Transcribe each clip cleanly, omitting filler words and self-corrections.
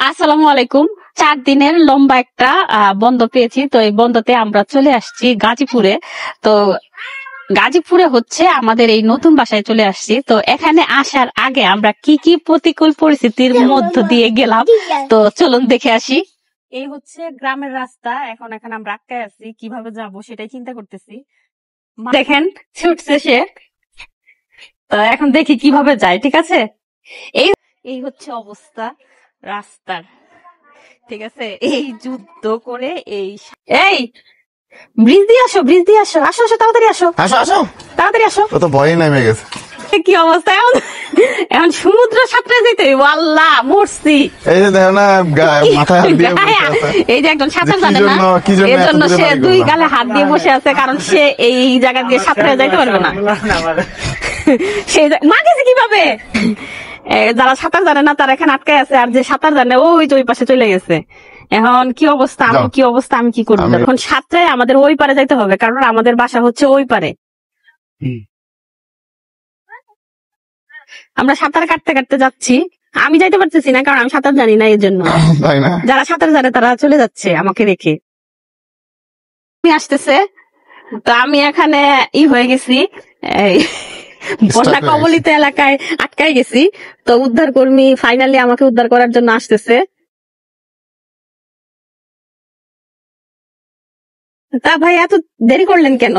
আসসালামু আলাইকুম। 4 দিনের লম্বা একটা বন্ধ পেয়েছি, তো এই বন্ধতে আমরা চলে আসছি গাজীপুরে। তো গাজীপুরে হচ্ছে আমাদের এই নতুন বাসায় চলে আসছি। তো এখানে আসার আগে আমরা কি কি প্রতিকূল পরিস্থিতির মধ্য দিয়ে গেলাম, তো চলুন দেখে আসি। এই হচ্ছে গ্রামের রাস্তা। এখন এখানে আমরা আটকায় আছি, কিভাবে যাব সেটাই চিন্তা করতেছি। দেখেন ছুটছে সে। তো এখন দেখি কিভাবে যায়। ঠিক আছে, এই এই হচ্ছে অবস্থা রাস্তার। ঠিক আছে, এই যুদ্ধ করে এই ব্রিজ দিয়ে আসো, ব্রিজ দিয়ে আসো, আসো আসো, তাড়াতাড়ি আসো, আসো আসো, তাড়াতাড়ি আসো। তো ভয়ে নেমে গেছে। কি অবস্থা এখন? এখন সমুদ্র সাঁতরে যেতে আল্লাহ মরছি। এই যে দেখো না, মাথায় হাত দিয়ে বসে আছে। এই যে একজন সাঁতার জানে না, কি জন্য এর জন্য এত দূরে সে বাড়ি দুই করলাম? গালে হাত দিয়ে বসে আছে, কারণ সে এই জায়গা দিয়ে সাঁতরে যাইতে পারবে না। সেই মা গেছে কিভাবে? যারা সাঁতার জানে না তারা এখানে আটকায় আছে, আর যে সাঁতার জানে ওই যে ওই পাশে চলে গেছে। এখন কি অবস্থা, আমি কি অবস্থা, আমি কি করবো? এখন সাঁতরায় আমাদের ওই পারে যাইতে হবে, কারণ আমাদের বাসা হচ্ছে ওই পারে। আমরা সাঁতার কাটতে কাটতে যাচ্ছি। আমি যাইতে পারতেছি না, কারণ আমি সাঁতার জানি না, এই জন্য। যারা সাঁতার জানে তারা চলে যাচ্ছে আমাকে রেখে। আমি আসতেছে, তো আমি এখানে হয়ে গেছি, বন্যা কবলিত এলাকায় আটকায় গেছি। তো উদ্ধার কর্মী ফাইনালি আমাকে উদ্ধার করার জন্য আসতেছে। তা ভাই এত দেরি করলেন কেন?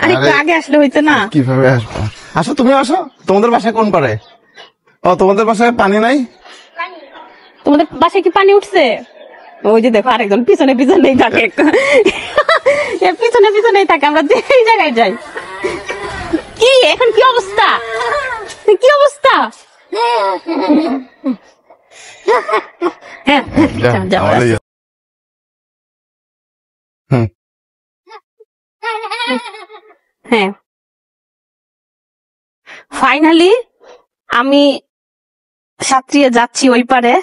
আরেকটু আগে আসলে হইতো না? কিভাবে আসবো? আসো, তুমি আসো। তোমাদের বাসায় কোন পারে? ও, তোমাদের বাসায় পানি নাই? তোমাদের বাসায় কি পানি উঠছে? ওই যে দেখো আরেকজন পিছনে পিছনেই থাকে, পিছনে পিছনেই থাকে, আমরা এই জায়গায় যাই। কি এখন কি অবস্থা, কি অবস্থা? হ্যাঁ হ্যাঁ, ফাইনালি আমি সাঁতরিয়ে যাচ্ছি ওই পারে।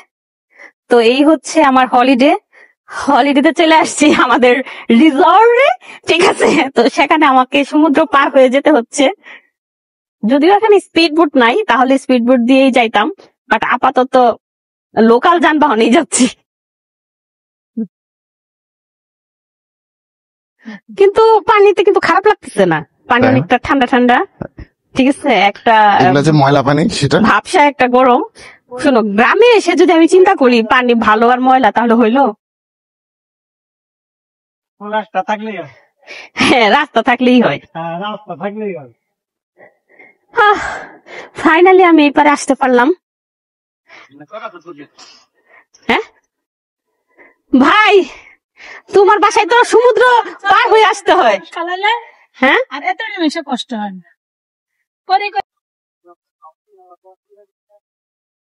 তো এই হচ্ছে আমার হলিডেতে চলে আসছি আমাদের রিসর্টে। ঠিক আছে, তো সেখানে আমাকে সমুদ্র পার হয়ে যেতে হচ্ছে। যদিও এখানে স্পিড বোট নাই, তাহলে স্পিড বোট দিয়েই যাইতাম, বাট আপাতত লোকাল যানবাহনেই যাচ্ছি। কিন্তু পানিতে কিন্তু খারাপ লাগতেছে না, পানি অনেকটা ঠান্ডা ঠান্ডা। ঠিক আছে, একটা ময়লা পানি, সেটা ভাবসা একটা গরম। শোনো, গ্রামে এসে যদি আমি চিন্তা করি পানি ভালো আর ময়লা, তাহলে হইলো? রাস্তা থাকলেই হয়। হ্যাঁ, রাস্তা থাকলেই হয়। রাস্তা থাকলেই হয়। ফাইনালি আমি এই পারে আসতে পারলাম। হ্যাঁ ভাই, তোমার বাসায় তো সমুদ্র পার হয়ে আসতে হয়। হ্যাঁ, আর এত নিমেষে কষ্ট হয় না।